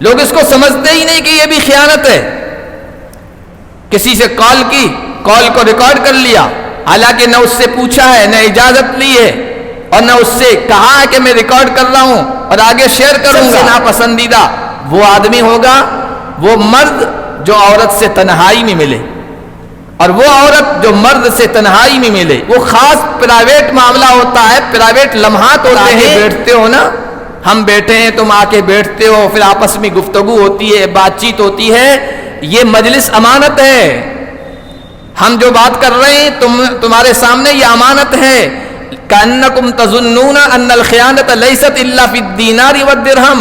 لوگ اس کو سمجھتے ہی نہیں کہ یہ بھی خیانت ہے. کسی سے کال کی، کال کو ریکارڈ کر لیا، حالانکہ نہ اس سے پوچھا ہے، نہ اجازت لی ہے، اور نہ اس سے کہا ہے کہ میں ریکارڈ کر رہا ہوں اور آگے شیئر کروں گا. ناپسندیدہ وہ آدمی ہوگا، وہ مرد جو عورت سے تنہائی میں ملے، اور وہ عورت جو مرد سے تنہائی میں ملے. وہ خاص پرائیویٹ معاملہ ہوتا ہے، پرائیویٹ لمحات ہوتے ہیں. بیٹھتے ہو نا، ہم بیٹھے ہیں، تم آ کے بیٹھتے ہو، پھر آپس میں گفتگو ہوتی ہے، بات چیت ہوتی ہے. یہ مجلس امانت ہے. ہم جو بات کر رہے ہیں تمہارے سامنے یہ امانت ہے. کأنکم تظنون ان الخیانۃ لیست الا فی الدینار والدرہم.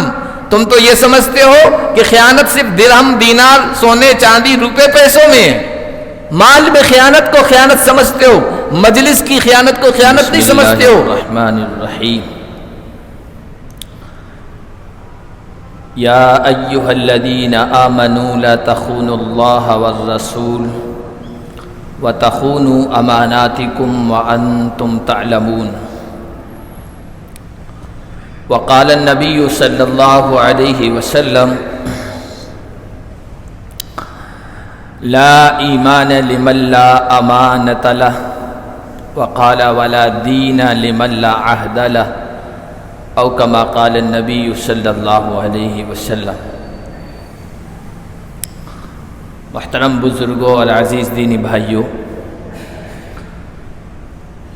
تم تو یہ سمجھتے ہو کہ خیانت صرف درہم، دینار، سونے چاندی، روپے پیسوں میں ہے. مال میں خیانت کو خیانت سمجھتے ہو، مجلس کی خیانت کو خیانت نہیں سمجھتے ہو. بسم اللہ الرحمن الرحیم. یا ایھا الذین آمنوا لا تخونوا اللہ والرسول وتخونوا اماناتکم وانتم تعلمون. وقال النبی صلی اللہ علیہ وسلم لا ایمان لمن لا امانۃ لہ وقال ولا دین لمن لا عہد لہ او کما قال النبی صلی اللہ علیہ وسلم. محترم بزرگوں اور عزیز دینی بھائیوں،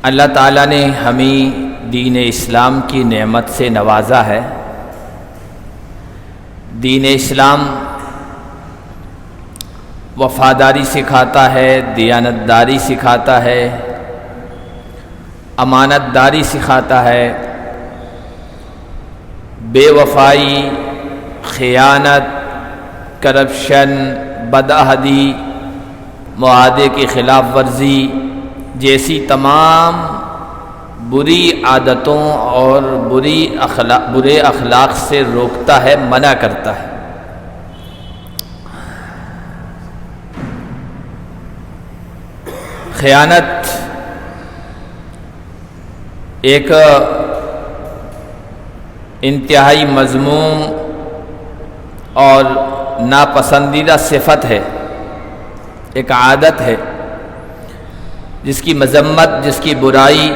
اللہ تعالیٰ نے ہمیں دین اسلام کی نعمت سے نوازا ہے. دین اسلام وفاداری سکھاتا ہے، دیانت داری سکھاتا ہے، امانت داری سکھاتا ہے، بے وفائی، خیانت، کرپشن، بدعہدی، معاہدے کی خلاف ورزی جیسی تمام بری عادتوں اور برے اخلاق سے روکتا ہے، منع کرتا ہے. خیانت ایک انتہائی مذموم اور ناپسندیدہ صفت ہے، ایک عادت ہے جس کی مذمت، جس کی برائی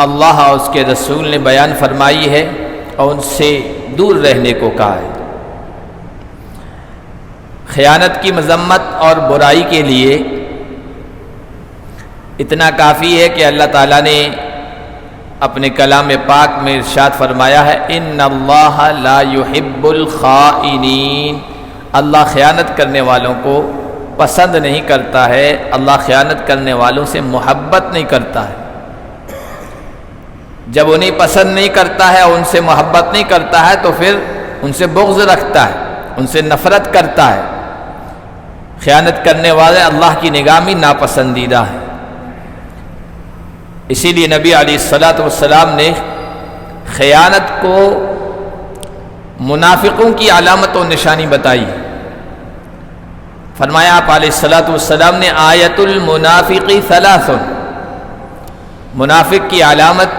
اللہ اور اس کے رسول نے بیان فرمائی ہے اور ان سے دور رہنے کو کہا ہے. خیانت کی مذمت اور برائی کے لیے اتنا کافی ہے کہ اللہ تعالیٰ نے اپنے کلام پاک میں ارشاد فرمایا ہے ان اللہ لا یحب الخائنین. اللہ خیانت کرنے والوں کو پسند نہیں کرتا ہے، اللہ خیانت کرنے والوں سے محبت نہیں کرتا ہے. جب انہیں پسند نہیں کرتا ہے، ان سے محبت نہیں کرتا ہے، تو پھر ان سے بغض رکھتا ہے، ان سے نفرت کرتا ہے. خیانت کرنے والے اللہ کی نگاہ میں ناپسندیدہ ہیں. اسی لیے نبی علیہ الصلاۃ والسلام نے خیانت کو منافقوں کی علامت و نشانی بتائی. فرمایا آپ علیہ الصلاۃ والسلام نے آیت المنافق ثلاث، منافق کی علامت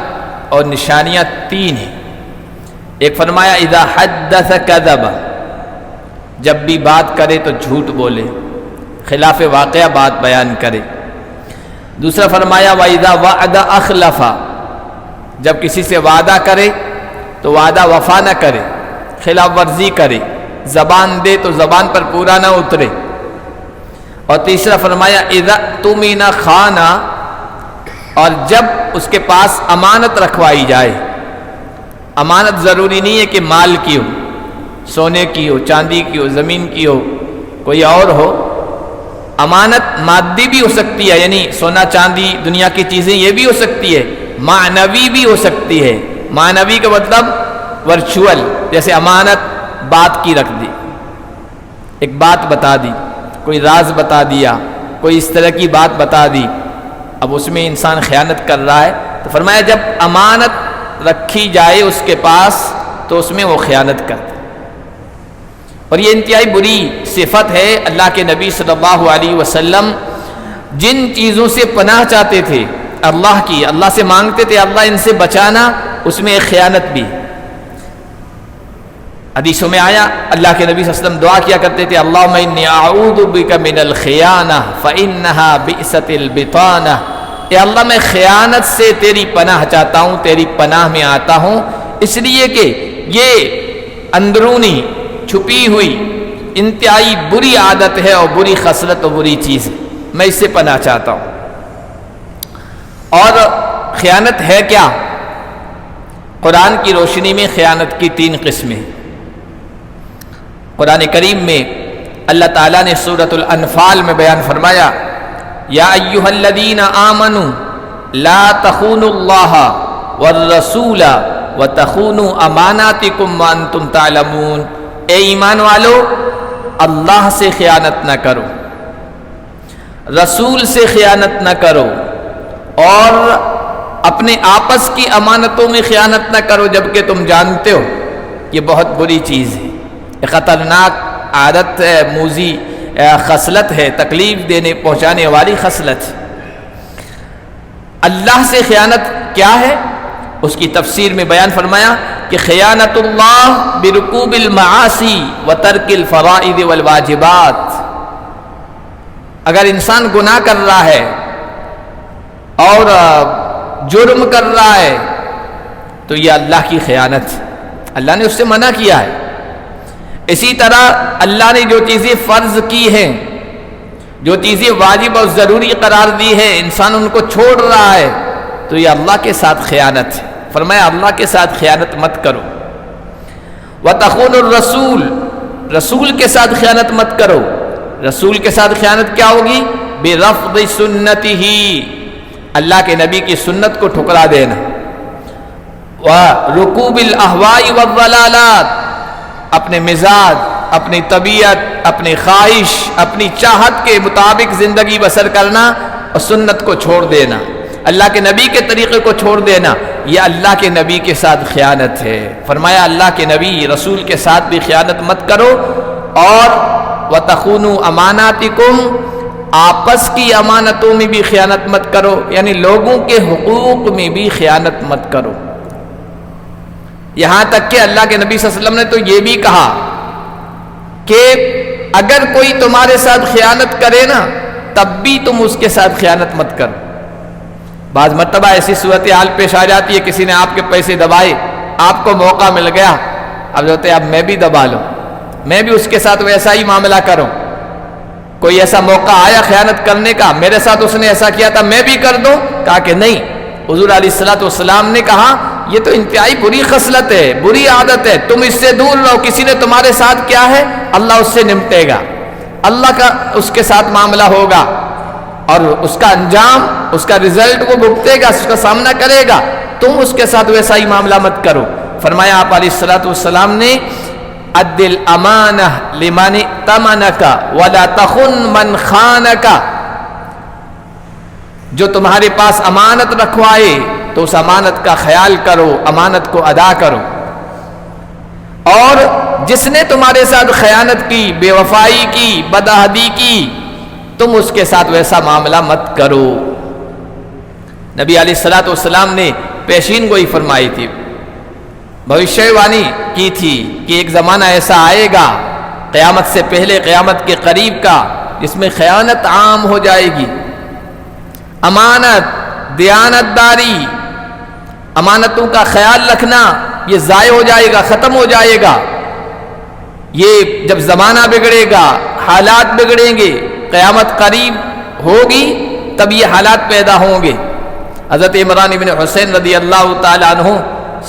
اور نشانیاں 3 ہیں. ایک فرمایا اذا حدث کذب، جب بھی بات کرے تو جھوٹ بولے، خلاف واقعہ بات بیان کرے. دوسرا فرمایا وَإِذَا وَعَدَ أَخْلَفَ، جب کسی سے وعدہ کرے تو وعدہ وفا نہ کرے، خلاف ورزی کرے، زبان دے تو زبان پر پورا نہ اترے. اور تیسرا فرمایا اِذَا اؤْتُمِنَ خَانَ، اور جب اس کے پاس امانت رکھوائی جائے. امانت ضروری نہیں ہے کہ مال کی ہو، سونے کی ہو، چاندی کی ہو، زمین کی ہو، کوئی اور ہو. امانت مادی بھی ہو سکتی ہے، یعنی سونا چاندی دنیا کی چیزیں، یہ بھی ہو سکتی ہے. معنوی بھی ہو سکتی ہے. معنوی کا مطلب ورچوئل، جیسے امانت بات کی رکھ دی، ایک بات بتا دی، کوئی راز بتا دیا، کوئی اس طرح کی بات بتا دی، اب اس میں انسان خیانت کر رہا ہے. تو فرمایا جب امانت رکھی جائے اس کے پاس تو اس میں وہ خیانت کرتا. اور یہ انتہائی بری صفت ہے. اللہ کے نبی صلی اللہ علیہ وسلم جن چیزوں سے پناہ چاہتے تھے اللہ کی، اللہ سے مانگتے تھے اللہ ان سے بچانا، اس میں ایک خیانت بھی. حدیثوں میں آیا اللہ کے نبی صلی اللہ علیہ وسلم دعا کیا کرتے تھے اللہم انی اعوذ بک من الخیانہ فانہا بئست البطانہ، اے اللہ میں خیانت سے تیری پناہ چاہتا ہوں، تیری پناہ میں آتا ہوں، اس لیے کہ یہ اندرونی چھپی ہوئی انتہائی بری عادت ہے اور بری خصلت اور بری چیز ہے، میں اس سے پناہ چاہتا ہوں۔ اور خیانت ہے کیا؟ قرآن کی روشنی میں خیانت کی 3 قسمیں۔ قرآن کریم میں اللہ تعالیٰ نے سورۃ الانفال میں بیان فرمایا یا ایھا الذین آمنوا لا تخونوا اللہ والرسول وتخونوا اماناتکم وانتم تعلمون، اے ایمان والو اللہ سے خیانت نہ کرو، رسول سے خیانت نہ کرو، اور اپنے آپس کی امانتوں میں خیانت نہ کرو جبکہ تم جانتے ہو یہ بہت بری چیز ہے، یہ خطرناک عادت ہے، موذی خصلت ہے، تکلیف دینے پہنچانے والی خصلت ہے۔ اللہ سے خیانت کیا ہے؟ اس کی تفسیر میں بیان فرمایا کہ خیانت اللہ برکوب المعاصی وترک الفرائض والواجبات، اگر انسان گناہ کر رہا ہے اور جرم کر رہا ہے تو یہ اللہ کی خیانت ہے، اللہ نے اس سے منع کیا ہے۔ اسی طرح اللہ نے جو چیزیں فرض کی ہیں، جو چیزیں واجب اور ضروری قرار دی ہیں، انسان ان کو چھوڑ رہا ہے تو یہ اللہ کے ساتھ خیانت ہے۔ فرمایا اللہ کے ساتھ خیانت مت کرو۔ وَتَخُونُ الرَّسُولِ، رسول کے ساتھ خیانت مت کرو۔ رسول کے ساتھ خیانت کیا ہوگی؟ بِرَفْضِ سُنَّتِهِ، اللہ کے نبی کی سنت کو ٹھکرا دینا۔ وَرُكُوبِ الْأَهْوَاءِ وَالضَّلَالَاتِ، اپنے مزاج، اپنی طبیعت، اپنی خواہش، اپنی چاہت کے مطابق زندگی بسر کرنا اور سنت کو چھوڑ دینا، اللہ کے نبی کے طریقے کو چھوڑ دینا، یہ اللہ کے نبی کے ساتھ خیانت ہے۔ فرمایا اللہ کے نبی رسول کے ساتھ بھی خیانت مت کرو، اور وَتَخُونُوا أَمَانَاتِكُمْ، آپس کی امانتوں میں بھی خیانت مت کرو، یعنی لوگوں کے حقوق میں بھی خیانت مت کرو۔ یہاں تک کہ اللہ کے نبی صلی اللہ علیہ وسلم نے تو یہ بھی کہا کہ اگر کوئی تمہارے ساتھ خیانت کرے نا تب بھی تم اس کے ساتھ خیانت مت کرو۔ بعض مرتبہ ایسی صورتحال پیش آ جاتی ہے، کسی نے آپ کے پیسے دبائے، آپ کو موقع مل گیا، اب جو ہوتے اب میں بھی دبا لوں، میں بھی اس کے ساتھ ویسا ہی معاملہ کروں۔ کوئی ایسا موقع آیا خیانت کرنے کا، میرے ساتھ اس نے ایسا کیا تھا میں بھی کر دوں، کہا کہ نہیں، حضور علیہ الصلوۃ نے کہا یہ تو انتہائی بری خصلت ہے، بری عادت ہے، تم اس سے دور رہو۔ کسی نے تمہارے ساتھ کیا ہے اللہ اس سے نمٹے گا، اللہ کا اس کے ساتھ معاملہ ہوگا اور اس کا انجام، اس کا رزلٹ وہ بھگتے گا، اس کا سامنا کرے گا، تم اس کے ساتھ ویسا ہی معاملہ مت کرو۔ فرمایا آپ علیہ الصلوۃ نے ادِ الامانہ لمن ائتمنک ولا تخن من خانک، جو تمہارے پاس امانت رکھوائے تو اس امانت کا خیال کرو، امانت کو ادا کرو، اور جس نے تمہارے ساتھ خیانت کی، بے وفائی کی، بدعہدی کی، تم اس کے ساتھ ویسا معاملہ مت کرو۔ نبی علیہ الصلوۃ نے پیشین گوئی فرمائی تھی، بھوشیہ وانی کی تھی کہ ایک زمانہ ایسا آئے گا قیامت سے پہلے، قیامت کے قریب کا، جس میں خیانت عام ہو جائے گی۔ امانت، دیانت داری، امانتوں کا خیال رکھنا یہ ضائع ہو جائے گا، ختم ہو جائے گا۔ یہ جب زمانہ بگڑے گا، حالات بگڑیں گے، قیامت قریب ہوگی، تب یہ حالات پیدا ہوں گے۔ حضرت عمران بن حسین رضی اللہ تعالی عنہ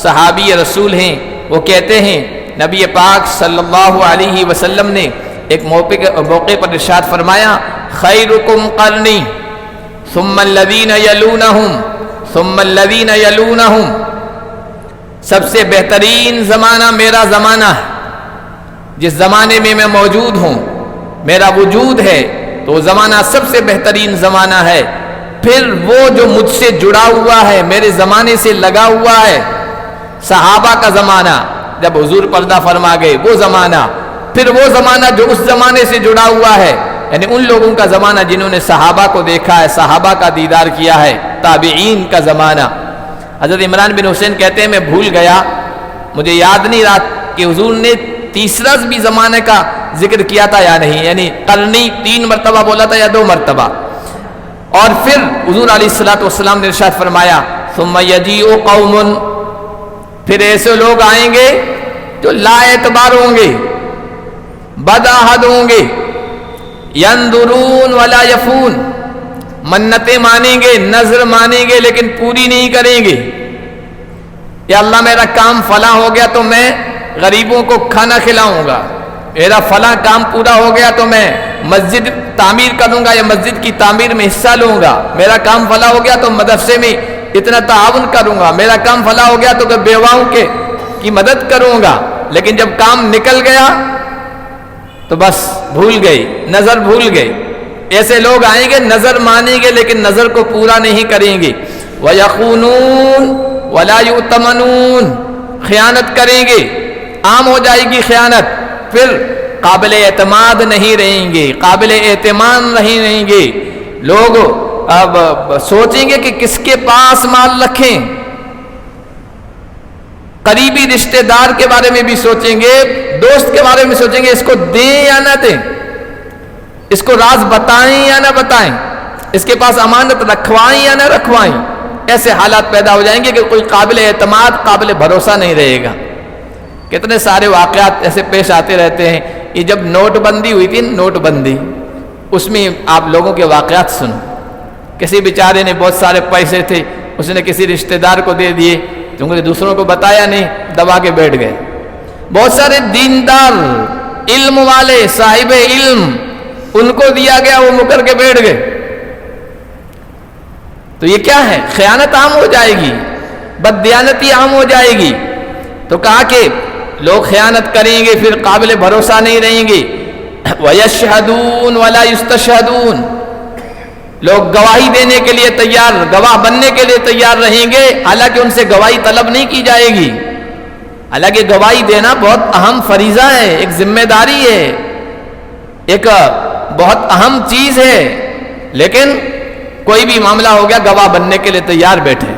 صحابی رسول ہیں، وہ کہتے ہیں نبی پاک صلی اللہ علیہ وسلم نے ایک موقع پر ارشاد فرمایا خیرکم قرنی ثم الذین یلونہم ثم الذین یلونہم، سب سے بہترین زمانہ میرا زمانہ ہے، جس زمانے میں میں موجود ہوں، میرا وجود ہے، تو وہ زمانہ سب سے بہترین زمانہ ہے۔ پھر وہ جو مجھ سے جڑا ہوا ہے، میرے زمانے سے لگا ہوا ہے، صحابہ کا زمانہ، جب حضور پردہ فرما گئے وہ زمانہ، پھر وہ زمانہ جو اس زمانے سے جڑا ہوا ہے، یعنی ان لوگوں کا زمانہ جنہوں نے صحابہ کو دیکھا ہے، صحابہ کا دیدار کیا ہے، تابعین کا زمانہ۔ حضرت عمران بن حسین کہتے ہیں میں بھول گیا، مجھے یاد نہیں رہا کہ حضور نے تیسرا بھی زمانے کا ذکر کیا تھا یا نہیں؟ یعنی قرنی 3 مرتبہ بولا تھا یا 2 مرتبہ؟ اور پھر حضور علیہ الصلوۃ والسلام نے ارشاد فرمایا ثم یجیء قوم، پھر ایسے لوگ آئیں گے جو لا اعتبار ہوں گے، بد عہد ہوں گے، ينظرون ولا يفون، منتیں مانیں گے، نظر مانیں گے لیکن پوری نہیں کریں گے. یا اللہ میرا کام فلاں ہو گیا تو میں غریبوں کو کھانا کھلاؤں گا، میرا فلاں کام پورا ہو گیا تو میں مسجد تعمیر کروں گا یا مسجد کی تعمیر میں حصہ لوں گا، میرا کام فلاں ہو گیا تو مدرسے میں اتنا تعاون کروں گا، میرا کام فلاں ہو گیا تو بیواؤں کی مدد کروں گا. لیکن جب کام نکل گیا تو بس بھول گئی، نظر بھول گئی. ایسے لوگ آئیں گے نظر مانیں گے لیکن نظر کو پورا نہیں کریں گے. وَيَخُونُونَ وَلَا يُؤْتَمَنُونَ، خیانت کریں گے، عام ہو جائے گی خیانت، پھر قابل اعتماد نہیں رہیں گے، قابل اعتماد نہیں رہیں گے. لوگ اب سوچیں گے کہ کس کے پاس مال رکھیں، قریبی رشتہ دار کے بارے میں بھی سوچیں گے، دوست کے بارے میں سوچیں گے اس کو دیں یا نہ دیں، اس کو راز بتائیں یا نہ بتائیں، اس کے پاس امانت رکھوائیں یا نہ رکھوائیں. ایسے حالات پیدا ہو جائیں گے کہ کوئی قابل اعتماد، قابل بھروسہ نہیں رہے گا. کتنے سارے واقعات ایسے پیش آتے رہتے ہیں. یہ جب نوٹ بندی ہوئی تھی، نوٹ بندی، اس میں آپ لوگوں کے واقعات سنو. کسی بیچارے نے بہت سارے پیسے تھے، اس نے کسی رشتہ دار کو دے دیے، کیونکہ دوسروں کو بتایا نہیں، دبا کے بیٹھ گئے. بہت سارے دیندار، علم والے، صاحب علم، ان کو دیا گیا، وہ مکر کے بیٹھ گئے. تو یہ کیا ہے؟ خیانت عام ہو جائے گی، بددیانتی عام ہو جائے گی. تو کہا کہ لوگ خیانت کریں گے، پھر قابل بھروسہ نہیں رہیں گے. وَيَشْهَدُونَ وَلَا يُسْتَشْهَدُونَ، لوگ گواہی دینے کے لیے تیار، گواہ بننے کے لیے تیار رہیں گے، حالانکہ ان سے گواہی طلب نہیں کی جائے گی. حالانکہ گواہی دینا بہت اہم فریضہ ہے، ایک ذمہ داری ہے، ایک بہت اہم چیز ہے. لیکن کوئی بھی معاملہ ہو گیا، گواہ بننے کے لیے تیار بیٹھے،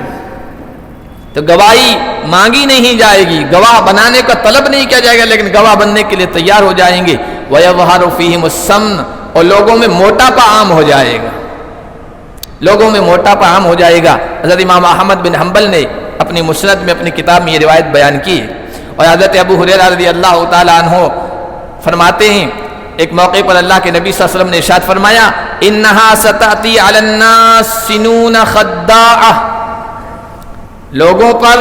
تو گواہی مانگی نہیں جائے گی، گواہ بنانے کا طلب نہیں کیا جائے گا، لیکن گواہ بننے کے لیے تیار ہو جائیں گے. وَيَظْهَرُ فِيهِمُ السَّمْنُ، اور لوگوں میں موٹاپا عام ہو جائے گا، لوگوں میں موٹاپا عام ہو جائے گا. حضرت امام احمد بن حنبل نے اپنی مسند میں، اپنی کتاب میں یہ روایت بیان کی. اور حضرت ابو ہریرہ رضی اللہ تعالی عنہ فرماتے ہیں، ایک موقع پر اللہ کے نبی صلی اللہ علیہ وسلم نے ارشاد فرمایا انہا ستأتی علی الناس سنون خداعہ، لوگوں پر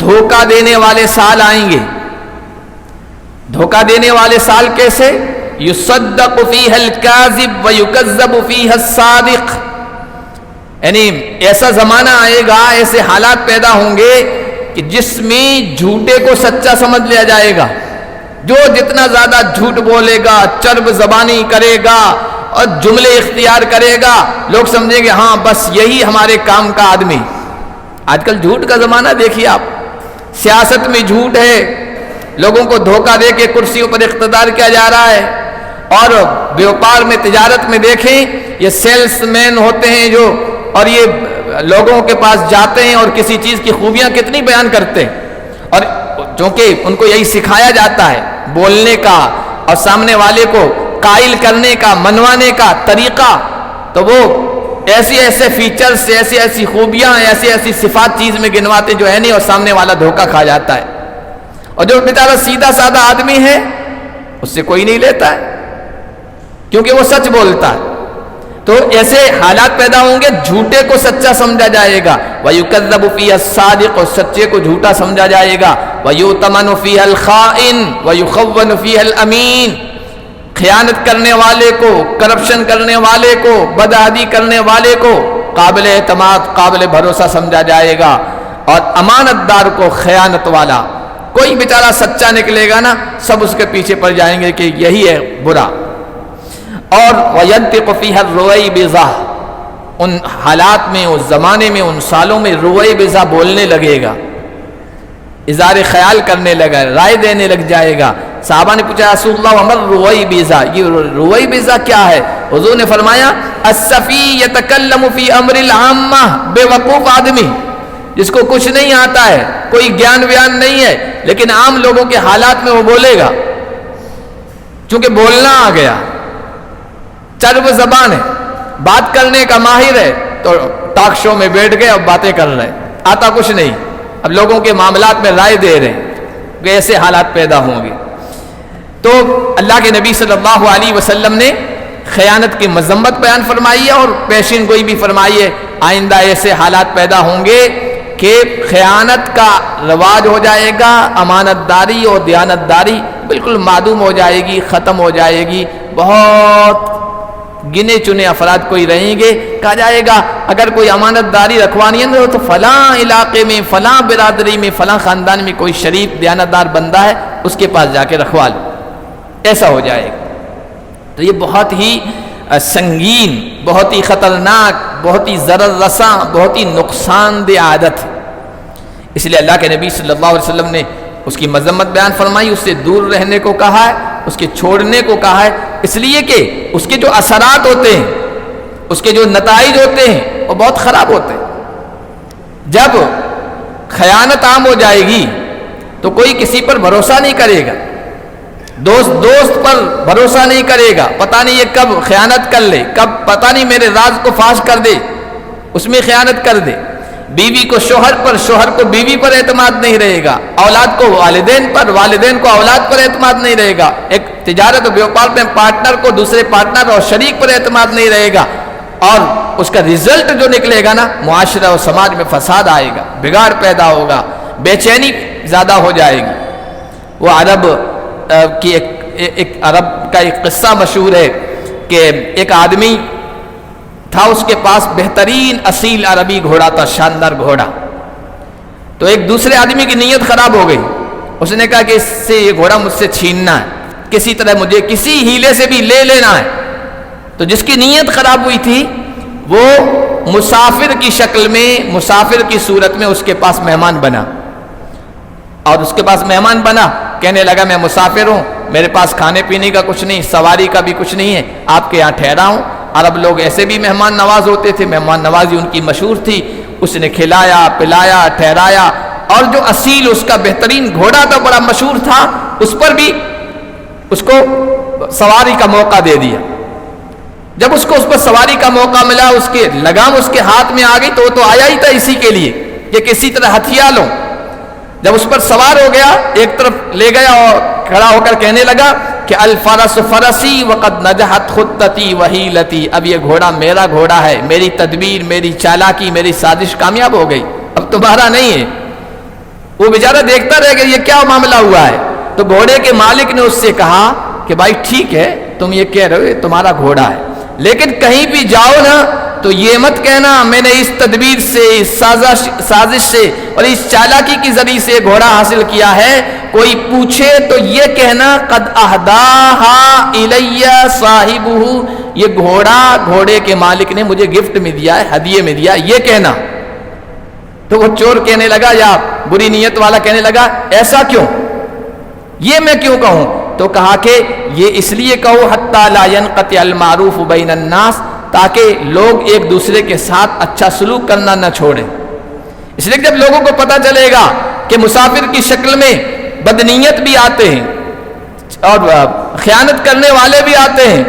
دھوکہ دینے والے سال آئیں گے. دھوکہ دینے والے سال کیسے؟ یصدق فیہا الکاذب ویکذب فیہا الصادق، یعنی ایسا زمانہ آئے گا، ایسے حالات پیدا ہوں گے کہ جس میں جھوٹے کو سچا سمجھ لیا جائے گا. جو جتنا زیادہ جھوٹ بولے گا، چرب زبانی کرے گا اور جملے اختیار کرے گا، لوگ سمجھیں گے ہاں بس یہی ہمارے کام کا آدمی. آج کل جھوٹ کا زمانہ دیکھیے آپ، سیاست میں جھوٹ ہے، لوگوں کو دھوکہ دے کے کرسیوں پر اقتدار کیا جا رہا ہے. اور بیوپار میں، تجارت میں دیکھیں، یہ سیلس مین ہوتے ہیں جو، اور یہ لوگوں کے پاس جاتے ہیں اور کسی چیز کی خوبیاں کتنی بیان کرتے ہیں، اور چونکہ ان کو یہی سکھایا جاتا ہے بولنے کا اور سامنے والے کو قائل کرنے کا، منوانے کا طریقہ، تو وہ ایسے ایسے فیچرز، ایسی ایسی خوبیاں، ایسی ایسی صفات چیز میں گنواتے جو ہے نہیں، اور سامنے والا دھوکہ کھا جاتا ہے. اور جو بیچارہ سیدھا سادہ آدمی ہے اس سے کوئی نہیں لیتا ہے، کیونکہ وہ سچ بولتا ہے. تو ایسے حالات پیدا ہوں گے، جھوٹے کو سچا سمجھا جائے گا. وَيُكَذَّبُ فِيهَا الصَّادِقُ، اور سچے کو جھوٹا سمجھا جائے گا. وَيُؤْتَمَنُ فِيهَا الْخَائِنُ وَيُخَوَّنُ فِيهَا الْأَمِينُ، خیانت کرنے والے کو، کرپشن کرنے والے کو، بدعہدی کرنے والے کو قابل اعتماد، قابل بھروسہ سمجھا جائے گا. اور امانت دار کو خیانت والا، کوئی بیچارہ سچا نکلے گا نا، سب اس کے پیچھے پڑ جائیں گے کہ یہی ہے برا. اور وَيَنْتِقُ فِيهَا الرُّوَيْبِضَةُ، ان حالات میں، اس زمانے میں، ان سالوں میں رویبضہ بولنے لگے گا، اظہار خیال کرنے لگا، رائے دینے لگ جائے گا. صحابہ نے پوچھا رسول اللہ وما الرویبضہ، یہ رویبضہ کیا ہے؟ حضور نے فرمایا الصفی یتکلم فی امر العامہ، بے وقوف آدمی جس کو کچھ نہیں آتا ہے، کوئی گیان ویان نہیں ہے، لیکن عام لوگوں کے حالات میں وہ بولے گا، چونکہ بولنا آ گیا، چرب زبان ہے، بات کرنے کا ماہر ہے، تو ٹاک شو میں بیٹھ گئے اور باتیں کر رہے، آتا کچھ نہیں، اب لوگوں کے معاملات میں رائے دے رہے ہیں کہ ایسے حالات پیدا ہوں گے۔ تو اللہ کے نبی صلی اللہ علیہ وسلم نے خیانت کی مذمت بیان فرمائی ہے اور پیشین گوئی بھی فرمائی ہے، آئندہ ایسے حالات پیدا ہوں گے کہ خیانت کا رواج ہو جائے گا، امانت داری اور دیانت داری بالکل معدوم ہو جائے گی، ختم ہو جائے گی، بہت گنے چنے افراد کوئی رہیں گے، کہا جائے گا اگر کوئی امانت داری رکھوانی ہے تو فلاں علاقے میں، فلاں برادری میں، فلاں خاندان میں کوئی شریف دیانت دار بندہ ہے، اس کے پاس جا کے رکھوا لو، ایسا ہو جائے گا۔ تو یہ بہت ہی سنگین، بہت ہی خطرناک، بہت ہی ضرر رساں، بہت ہی نقصان دہ عادت ہے، اس لیے اللہ کے نبی صلی اللہ علیہ وسلم نے اس کی مذمت بیان فرمائی، اس سے دور رہنے کو کہا ہے، اس کے چھوڑنے کو کہا ہے، اس لیے کہ اس کے جو اثرات ہوتے ہیں، اس کے جو نتائج ہوتے ہیں وہ بہت خراب ہوتے ہیں۔ جب خیانت عام ہو جائے گی تو کوئی کسی پر بھروسہ نہیں کرے گا، دوست پر بھروسہ نہیں کرے گا، پتہ نہیں یہ کب خیانت کر لے، کب پتہ نہیں میرے راز کو فاش کر دے، اس میں خیانت کر دے، بیوی کو شوہر پر، شوہر کو بیوی پر اعتماد نہیں رہے گا، اولاد کو والدین پر، والدین کو اولاد پر اعتماد نہیں رہے گا، ایک تجارت و بیوپار میں پارٹنر کو دوسرے پارٹنر اور شریک پر اعتماد نہیں رہے گا، اور اس کا رزلٹ جو نکلے گا نا، معاشرہ اور سماج میں فساد آئے گا، بگاڑ پیدا ہوگا، بے چینی زیادہ ہو جائے گی۔ وہ عرب کی ایک عرب کا ایک قصہ مشہور ہے کہ ایک آدمی تھا، اس کے پاس بہترین اصیل عربی گھوڑا تھا، شاندار گھوڑا، تو ایک دوسرے آدمی کی نیت خراب ہو گئی، اس نے کہا کہ اس سے یہ گھوڑا مجھ سے چھیننا ہے، کسی طرح مجھے کسی ہیلے سے بھی لے لینا ہے۔ تو جس کی نیت خراب ہوئی تھی وہ مسافر کی شکل میں، مسافر کی صورت میں اس کے پاس مہمان بنا، اور اس کے پاس مہمان بنا، کہنے لگا میں مسافر ہوں، میرے پاس کھانے پینے کا کچھ نہیں، سواری کا بھی کچھ نہیں ہے، آپ کے یہاں ٹھہرا ہوں۔ عرب لوگ ایسے بھی مہمان نواز ہوتے تھے، مہمان نوازی ان کی مشہور تھی، اس نے کھلایا پلایا ٹھہرایا، اور جو اصیل اس کا بہترین گھوڑا تھا، بڑا مشہور تھا، اس پر بھی اس کو سواری کا موقع دے دیا۔ جب اس کو اس پر سواری کا موقع ملا، اس کے لگام اس کے ہاتھ میں آ گئی، تو وہ تو آیا ہی تھا اسی کے لیے کہ کسی طرح ہتھیا لو۔ جب اس پر سوار ہو گیا، ایک طرف لے گیا اور کھڑا ہو کر کہنے لگا کہ الفرس فرسی وقد نجحت خطتی وحیلتی، اب یہ گھوڑا میرا گھوڑا ہے، میری تدبیر، میری چالاکی، میری سازش کامیاب ہو گئی، اب تمہارا نہیں ہے۔ وہ بیچارہ دیکھتا رہ گیا یہ کیا معاملہ ہوا ہے، تو گھوڑے کے مالک نے اس سے کہا کہ بھائی ٹھیک ہے، تم یہ کہہ رہے ہو یہ تمہارا گھوڑا ہے، لیکن کہیں بھی جاؤ نا تو یہ مت کہنا میں نے اس تدبیر سے، اس سازش سے اور اس چالاکی کی ذریعے سے گھوڑا حاصل کیا ہے، کوئی پوچھے تو یہ کہنا قد اہداہا الی صاحبہ، یہ گھوڑے کے مالک نے مجھے گفٹ میں دیا ہے، ہدیے میں دیا، یہ کہنا۔ تو وہ چور کہنے لگا یا بری نیت والا کہنے لگا ایسا کیوں، یہ میں کیوں کہوں؟ تو کہا کہ یہ اس لیے کہو حتی لا ینقطع المعروف بین الناس، تاکہ لوگ ایک دوسرے کے ساتھ اچھا سلوک کرنا نہ چھوڑیں۔ اس لیے جب لوگوں کو پتہ چلے گا کہ مسافر کی شکل میں بدنیت بھی آتے ہیں اور خیانت کرنے والے بھی آتے ہیں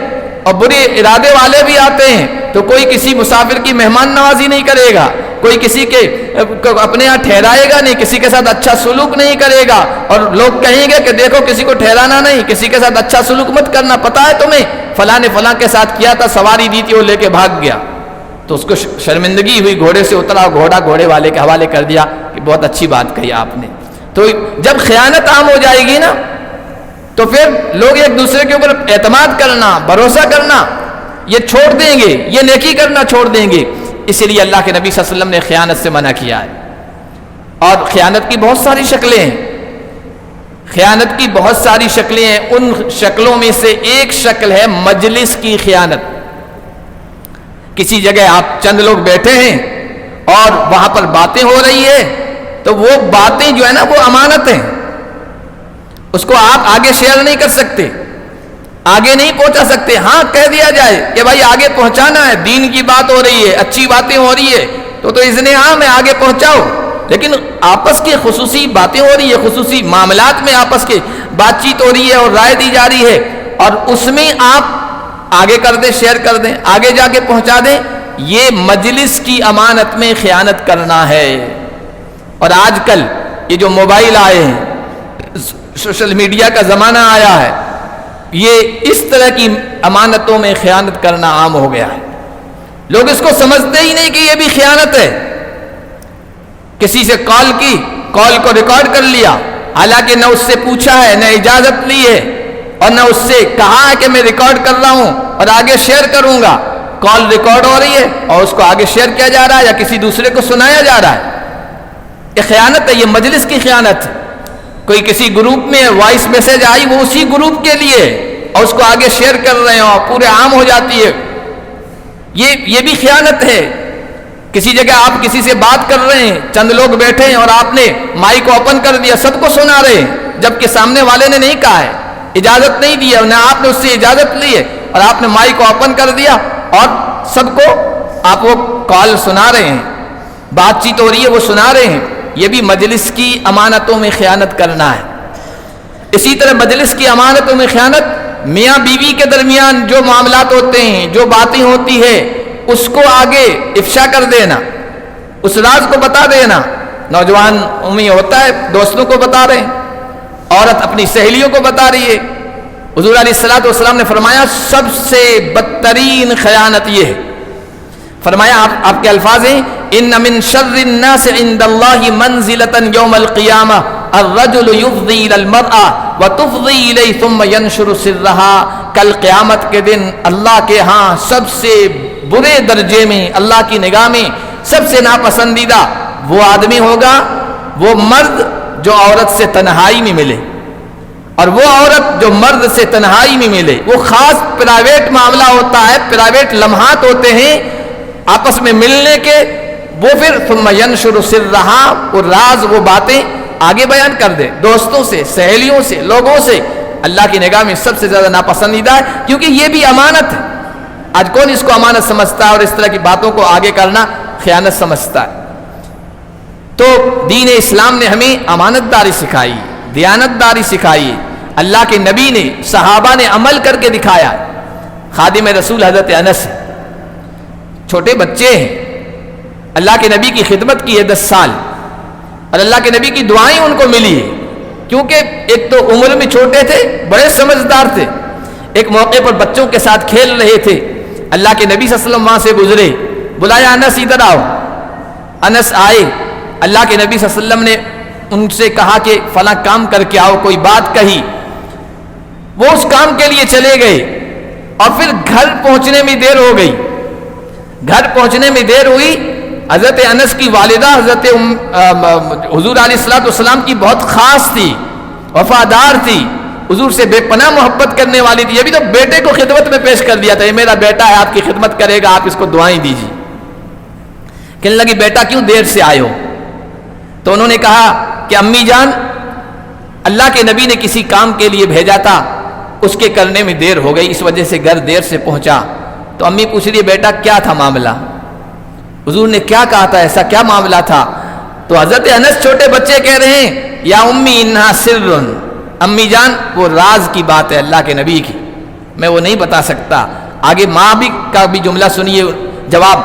اور برے ارادے والے بھی آتے ہیں، تو کوئی کسی مسافر کی مہمان نوازی نہیں کرے گا، کوئی کسی کے اپنے یہاں ٹھہرائے گا نہیں، کسی کے ساتھ اچھا سلوک نہیں کرے گا، اور لوگ کہیں گے کہ دیکھو کسی کو ٹھہرانا نہیں، کسی کے ساتھ اچھا سلوک مت کرنا، پتہ ہے تمہیں فلاں نے فلاں کے ساتھ کیا تھا، سواری دی تھی وہ لے کے بھاگ گیا، تو اس کو شرمندگی ہوئی، گھوڑے سے اترا، گھوڑا گھوڑے والے کے حوالے کر دیا کہ بہت اچھی بات کہی آپ نے۔ تو جب خیانت عام ہو جائے گی نا تو پھر لوگ ایک دوسرے کے اوپر اعتماد کرنا، بھروسہ کرنا یہ چھوڑ دیں گے، یہ نیکی کرنا چھوڑ دیں گے۔ اسی لیے اللہ کے نبی صلی اللہ علیہ وسلم نے خیانت سے منع کیا ہے، اور خیانت کی بہت ساری شکلیں ہیں، خیانت کی بہت ساری شکلیں ہیں، ان شکلوں میں سے ایک شکل ہے مجلس کی خیانت۔ کسی جگہ آپ چند لوگ بیٹھے ہیں اور وہاں پر باتیں ہو رہی ہے، تو وہ باتیں جو ہے نا وہ امانت ہیں، اس کو آپ آگے شیئر نہیں کر سکتے، آگے نہیں پہنچا سکتے۔ ہاں کہہ دیا جائے کہ بھائی آگے پہنچانا ہے، دین کی بات ہو رہی ہے، اچھی باتیں ہو رہی ہے، تو اذن عام ہے آگے پہنچاؤ، لیکن آپس کی خصوصی باتیں ہو رہی ہے، خصوصی معاملات میں آپس کی بات چیت ہو رہی ہے اور رائے دی جا رہی ہے، اور اس میں آپ آگے کر دیں، شیئر کر دیں، آگے جا کے پہنچا دیں، یہ مجلس کی امانت میں خیانت کرنا ہے۔ اور آج کل یہ جو موبائل آئے ہیں، سوشل میڈیا کا زمانہ آیا ہے، یہ اس طرح کی امانتوں میں خیانت کرنا عام ہو گیا ہے۔ لوگ اس کو سمجھتے ہی نہیں کہ یہ بھی خیانت ہے۔ کسی سے کال کی، کال کو ریکارڈ کر لیا، حالانکہ نہ اس سے پوچھا ہے، نہ اجازت لی ہے، اور نہ اس سے کہا ہے کہ میں ریکارڈ کر رہا ہوں اور آگے شیئر کروں گا۔ کال ریکارڈ ہو رہی ہے اور اس کو آگے شیئر کیا جا رہا ہے یا کسی دوسرے کو سنایا جا رہا ہے۔ یہ خیانت ہے، یہ مجلس کی خیانت ہے۔ کوئی کسی گروپ میں وائس میسج آئی، وہ اسی گروپ کے لیے، اور اس کو آگے شیئر کر رہے ہیں اور پورے عام ہو جاتی ہے، یہ بھی خیانت ہے۔ کسی جگہ آپ کسی سے بات کر رہے ہیں، چند لوگ بیٹھے ہیں اور آپ نے مائک کو اوپن کر دیا، سب کو سنا رہے ہیں، جبکہ سامنے والے نے نہیں کہا ہے، اجازت نہیں دی ہے، نہ آپ نے اس سے اجازت لی ہے، اور آپ نے مائک کو اوپن کر دیا اور سب کو آپ وہ کال سنا رہے ہیں، بات چیت ہو رہی ہے وہ سنا رہے ہیں۔ یہ بھی مجلس کی امانتوں میں خیانت کرنا ہے۔ اسی طرح مجلس کی امانتوں میں خیانت، میاں بیوی کے درمیان جو معاملات ہوتے ہیں، جو باتیں ہوتی ہے، اس کو آگے افشا کر دینا، اس راز کو بتا دینا۔ نوجوان میں ہوتا ہے، دوستوں کو بتا رہے ہیں، عورت اپنی سہیلیوں کو بتا رہی ہے۔ حضور علیہ الصلوۃ والسلام نے فرمایا سب سے بدترین خیانت یہ ہے، فرمایا آپ کے الفاظ ہیں، ان من شر الناس عند اللہ منزلۃ یوم القیامہ الرجل یفضی الی المرأة وتفضی الیہ ثم ینشر سرها۔ کل قیامت کے دن اللہ کے ہاں سب سے برے درجے میں، اللہ کی نگاہ میں سب سے ناپسندیدہ وہ آدمی ہوگا، وہ مرد جو عورت سے تنہائی میں ملے، اور وہ عورت جو مرد سے تنہائی میں ملے۔ وہ خاص پرائیویٹ معاملہ ہوتا ہے، پرائیویٹ لمحات ہوتے ہیں آپس میں ملنے کے، وہ پھر ثم ینشر سرها، وہ راز، وہ باتیں آگے بیان کر دے، دوستوں سے، سہیلیوں سے، لوگوں سے۔ اللہ کی نگاہ میں سب سے زیادہ ناپسندیدہ ہے، کیونکہ یہ بھی امانت ہے۔ آج کون اس کو امانت سمجھتا ہے اور اس طرح کی باتوں کو آگے کرنا خیانت سمجھتا ہے؟ تو دین اسلام نے ہمیں امانت داری سکھائی، دیانت داری سکھائی، اللہ کے نبی نے، صحابہ نے عمل کر کے دکھایا۔ خادم رسول حضرت انس چھوٹے بچے ہیں، اللہ کے نبی کی خدمت کی ہے 10 سال، اور اللہ کے نبی کی دعائیں ان کو ملی ہے، کیونکہ ایک تو عمر میں چھوٹے تھے، بڑے سمجھدار تھے۔ ایک موقع پر بچوں کے ساتھ کھیل رہے تھے، اللہ کے نبی صلی اللہ علیہ وسلم وہاں سے گزرے، بلایا انس ادھر آؤ۔ انس آئے، اللہ کے نبی صلی اللہ علیہ وسلم نے ان سے کہا کہ فلاں کام کر کے آؤ، کوئی بات کہی، وہ اس کام کے لیے چلے گئے، اور پھر گھر پہنچنے میں دیر ہو گئی۔ گھر پہنچنے میں دیر ہوئی، حضرت انس کی والدہ حضرت حضور علیہ الصلوۃ والسلام کی بہت خاص تھی، وفادار تھی، حضور سے بے پناہ محبت کرنے والی تھی۔ ابھی تو بیٹے کو خدمت میں پیش کر دیا تھا، یہ میرا بیٹا ہے، آپ کی خدمت کرے گا، آپ اس کو دعائیں دیجیے۔ کہنے لگی بیٹا کیوں دیر سے آئے ہو؟ تو انہوں نے کہا کہ امی جان، اللہ کے نبی نے کسی کام کے لیے بھیجا تھا، اس کے کرنے میں دیر ہو گئی، اس وجہ سے گھر دیر سے پہنچا۔ تو امی پوچھ رہی ہے بیٹا کیا تھا معاملہ؟ حضور نے کیا کہا تھا، ایسا کیا معاملہ تھا؟ تو حضرت انس چھوٹے بچے کہہ رہے ہیں یا امی انہا سر، امی جان وہ راز کی بات ہے اللہ کے نبی کی، میں وہ نہیں بتا سکتا۔ آگے ماں بھی کا بھی جملہ سنیے، جواب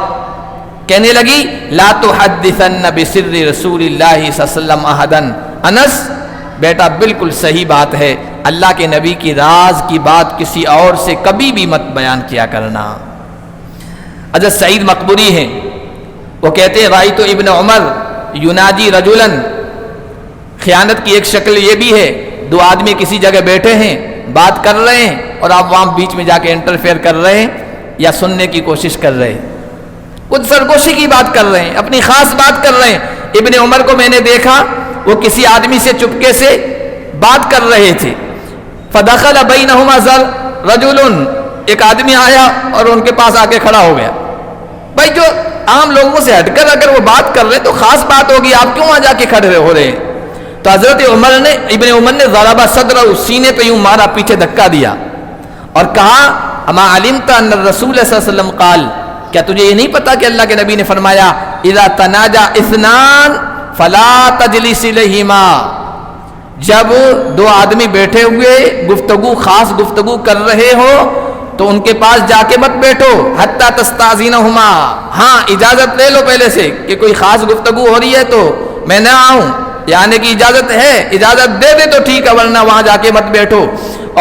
کہنے لگی لا تحدثن بسر رسول اللہ صلی اللہ علیہ وسلم احدا۔ انس بیٹا بالکل صحیح بات ہے، اللہ کے نبی کی راز کی بات کسی اور سے کبھی بھی مت بیان کیا کرنا۔ حضرت سعید مقبوری ہیں، وہ کہتے ہیں رأیت ابن عمر یناجی رجلا، خیانت کی ایک شکل یہ بھی ہے، دو آدمی کسی جگہ بیٹھے ہیں، بات کر رہے ہیں، اور آپ وہاں بیچ میں جا کے انٹرفیئر کر رہے ہیں یا سننے کی کوشش کر رہے ہیں، کچھ سرگوشی کی بات کر رہے ہیں، اپنی خاص بات کر رہے ہیں۔ ابن عمر کو میں نے دیکھا، وہ کسی آدمی سے چپکے سے بات کر رہے تھے، فدخل بینہما رجل، ایک آدمی آیا اور ان کے پاس آ کے کھڑا ہو گیا۔ بھائی جو عام لوگوں سے ہٹ کر اگر وہ بات کر رہے تو خاص بات ہوگی، آپ کیوں وہاں جا کے کھڑے ہو رہے ہیں؟ تو حضرت ابن عمر نے ضرب صدرہ، سینے پہ یوں مارا، پیچھے دھکا دیا اور کہا اما علمت ان الرسول صلی اللہ علیہ وسلم قال، کیا تجھے یہ نہیں پتا کہ اللہ کے نبی نے فرمایا اذا تناجا اثنان فلا تجلس الیہما، جب دو آدمی بیٹھے ہوئے گفتگو، خاص گفتگو کر رہے ہو تو ان کے پاس جا کے مت بیٹھو، حتی تستاذنہما، ہاں اجازت لے لو پہلے سے کہ کوئی خاص گفتگو ہو رہی ہے تو میں نہ آؤں، یعنی کہ اجازت ہے، اجازت دے دے تو ٹھیک ہے ورنہ وہاں جا کے مت بیٹھو۔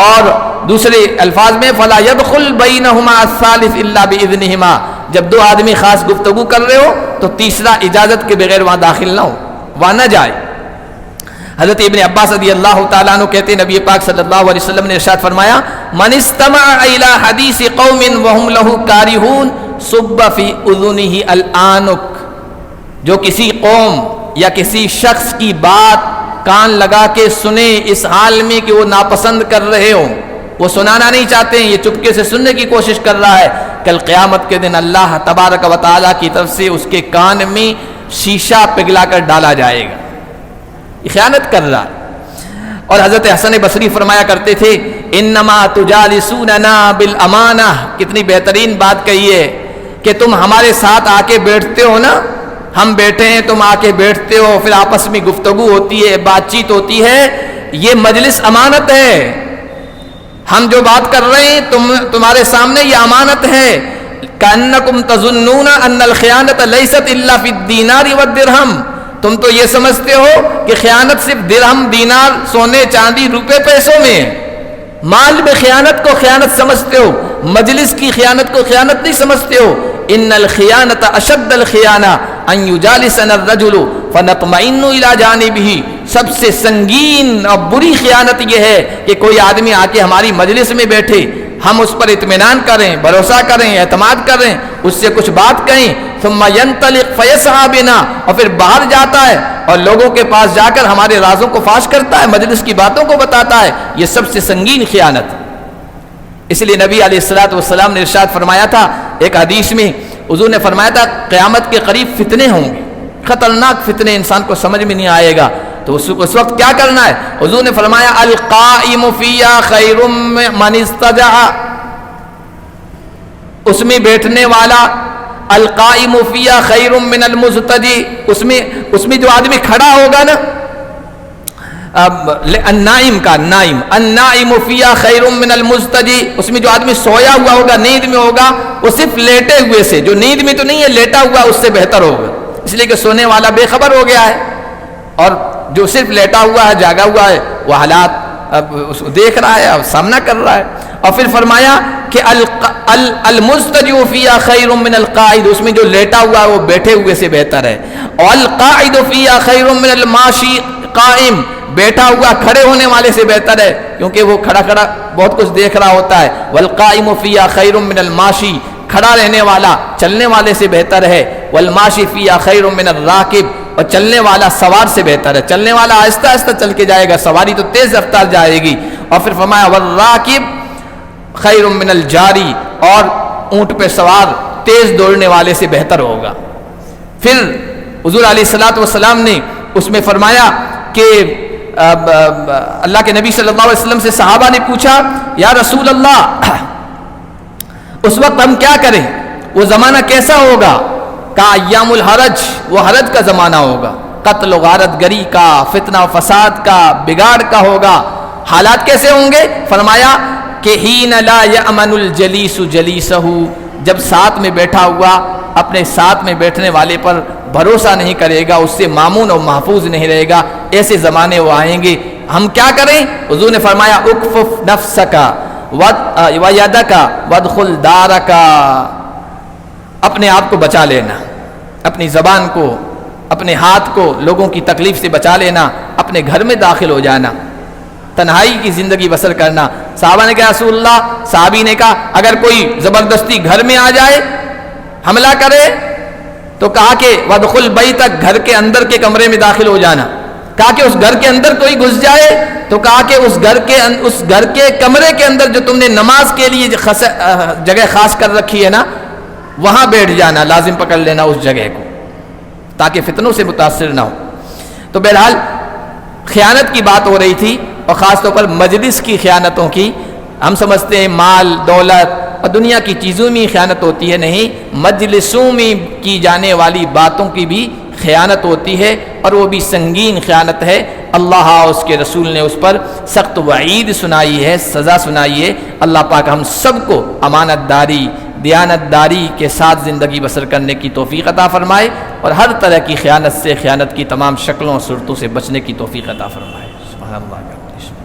اور دوسرے الفاظ میں فلا يدخل بینہما الثالث الا باذنہما، جب دو آدمی خاص گفتگو کر رہے ہو تو تیسرا اجازت کے بغیر وہاں داخل نہ ہو، وہاں نہ جائے۔ حضرت ابن عباس رضی اللہ تعالیٰ عنہ کہتے ہیں نبی پاک صلی اللہ علیہ وسلم نے ارشاد فرمایا من استمع الى حدیث قوم وهم له کارہون صب فی اذنہ الآنک، جو کسی قوم یا کسی شخص کی بات کان لگا کے سنے اس حال میں کہ وہ ناپسند کر رہے ہوں، وہ سنانا نہیں چاہتے ہیں، یہ چپکے سے سننے کی کوشش کر رہا ہے، کل قیامت کے دن اللہ تبارک و تعالیٰ کی طرف سے اس کے کان میں شیشہ پگھلا کر ڈالا جائے گا، یہ خیانت کر رہا ہے۔ اور حضرت حسن بصری فرمایا کرتے تھے انما تجالسوننا بالامانہ، کتنی بہترین بات کہی ہے کہ تم ہمارے ساتھ آ کے بیٹھتے ہو نا، ہم بیٹھے ہیں تم آ کے بیٹھتے ہو، پھر آپس میں گفتگو ہوتی ہے، بات چیت ہوتی ہے، یہ مجلس امانت ہے، ہم جو بات کر رہے ہیں تمہارے سامنے یہ امانت ہے۔ کأنکم تظنون ان الخیانۃ لیست الا فی الدینار والدرہم، تم تو یہ سمجھتے ہو کہ خیانت صرف درہم، دینار، سونے چاندی، روپے پیسوں میں ہے، مال میں خیانت کو خیانت سمجھتے ہو، مجلس کی خیانت کو خیانت نہیں سمجھتے ہو۔ ان الخیانۃ اشد الخیانہ ان یجالسنا الرجل فنطمئن الی جانبہ، سب سے سنگین اور بری خیانت یہ ہے کہ کوئی آدمی آ کے ہماری مجلس میں بیٹھے، ہم اس پر اطمینان کریں، بھروسہ کریں، اعتماد کریں، اس سے کچھ بات کہیں، ثم ينطلق فيسعى بنا، اور پھر باہر جاتا ہے اور لوگوں کے پاس جا کر ہمارے رازوں کو فاش کرتا ہے، مجلس کی باتوں کو بتاتا ہے، یہ سب سے سنگین خیانت۔ اس لیے نبی علیہ الصلوۃ والسلام نے ارشاد فرمایا تھا ایک حدیث میں، حضور نے فرمایا تھا قیامت کے قریب فتنے ہوں گے، خطرناک فتنے، انسان کو سمجھ میں نہیں آئے گا، تو اس وقت کیا کرنا ہے؟ حضور نے فرمایا القائم فیہا خیر من استجع، اس میں بیٹھنے والا، القائم فیہا خیر من المستجع، اس میں جو آدمی کھڑا ہوگا نا، النائم کا نائم، النائم فیہا خیر من المستجع، اس میں جو آدمی سویا ہوا ہوگا، نیند میں ہوگا، وہ صرف لیٹے ہوئے سے، جو نیند میں تو نہیں ہے لیٹا ہوا اس سے بہتر ہوگا، اس لیے کہ سونے والا بے خبر ہو گیا ہے، اور جو صرف لیٹا ہوا ہے، جاگا ہوا ہے، وہ حالات دیکھ رہا ہے اور سامنا کر رہا ہے۔ اور پھر فرمایا کہ المستجع فیہا خیر من القاعد، اس میں جو لیٹا ہوا ہے وہ بیٹھے ہوئے سے بہتر ہے، اور القاعد فیہا خیر من الماشی قائم، بیٹھا ہوا کھڑے ہونے والے سے بہتر ہے، کیونکہ وہ کھڑا بہت کچھ دیکھ رہا ہوتا ہے، والقائم فیہا خیر من الماشی، کھڑا رہنے والا چلنے والے سے بہتر ہے، والماشی فیہا خیر من الراکب، اور چلنے والا سوار سے بہتر ہے، چلنے والا آہستہ آہستہ چل کے جائے گا، سواری تو تیز رفتار جائے گی۔ اور پھر فرمایا والراکب خیر من الجاری، اور اونٹ پہ سوار تیز دوڑنے والے سے بہتر ہوگا۔ پھر حضور علیہ الصلوۃ والسلام نے اس میں فرمایا کہ اللہ کے نبی صلی اللہ علیہ وسلم سے صحابہ نے پوچھا یا رسول اللہ اس وقت ہم کیا کریں، وہ زمانہ کیسا ہوگا؟ کہا ایام الحرج، وہ حرج کا زمانہ ہوگا، قتل و غارت گری کا، فتنہ و فساد کا، بگاڑ کا ہوگا۔ حالات کیسے ہوں گے؟ فرمایا کہ حین لا یأمن الجلیس جلیسہ، جب ساتھ میں بیٹھا ہوا اپنے ساتھ میں بیٹھنے والے پر بھروسہ نہیں کرے گا، اس سے مامون اور محفوظ نہیں رہے گا، ایسے زمانے وہ آئیں گے۔ ہم کیا کریں؟ حضور نے فرمایا اکفف نفسک ویدک وادخل دارک، اپنے آپ کو بچا لینا، اپنی زبان کو، اپنے ہاتھ کو لوگوں کی تکلیف سے بچا لینا، اپنے گھر میں داخل ہو جانا، تنہائی کی زندگی بسر کرنا۔ صحابہ نے کہا رسول اللہ، صحابی نے کہا اگر کوئی زبردستی گھر میں آ جائے، حملہ کرے، تو کہا کہ وادخل بیتک، گھر کے اندر کے کمرے میں داخل ہو جانا۔ کہا کہ اس گھر کے اندر کوئی گھس جائے تو کہا کہ اس گھر کے کمرے کے اندر جو تم نے نماز کے لیے جگہ خاص کر رکھی ہے نا، وہاں بیٹھ جانا، لازم پکڑ لینا اس جگہ کو، تاکہ فتنوں سے متاثر نہ ہو۔ تو بہرحال خیانت کی بات ہو رہی تھی، اور خاص طور پر مجلس کی خیانتوں کی۔ ہم سمجھتے ہیں مال دولت اور دنیا کی چیزوں میں خیانت ہوتی ہے، نہیں، مجلسوں میں کی جانے والی باتوں کی بھی خیانت ہوتی ہے اور وہ بھی سنگین خیانت ہے. اللہ اور اس کے رسول نے اس پر سخت وعید سنائی ہے, سزا سنائی ہے. اللہ پاک ہم سب کو امانت داری, دیانت داری کے ساتھ زندگی بسر کرنے کی توفیق عطا فرمائے اور ہر طرح کی خیانت سے, خیانت کی تمام شکلوں اور صورتوں سے بچنے کی توفیق عطا فرمائے. سبحان اللہ.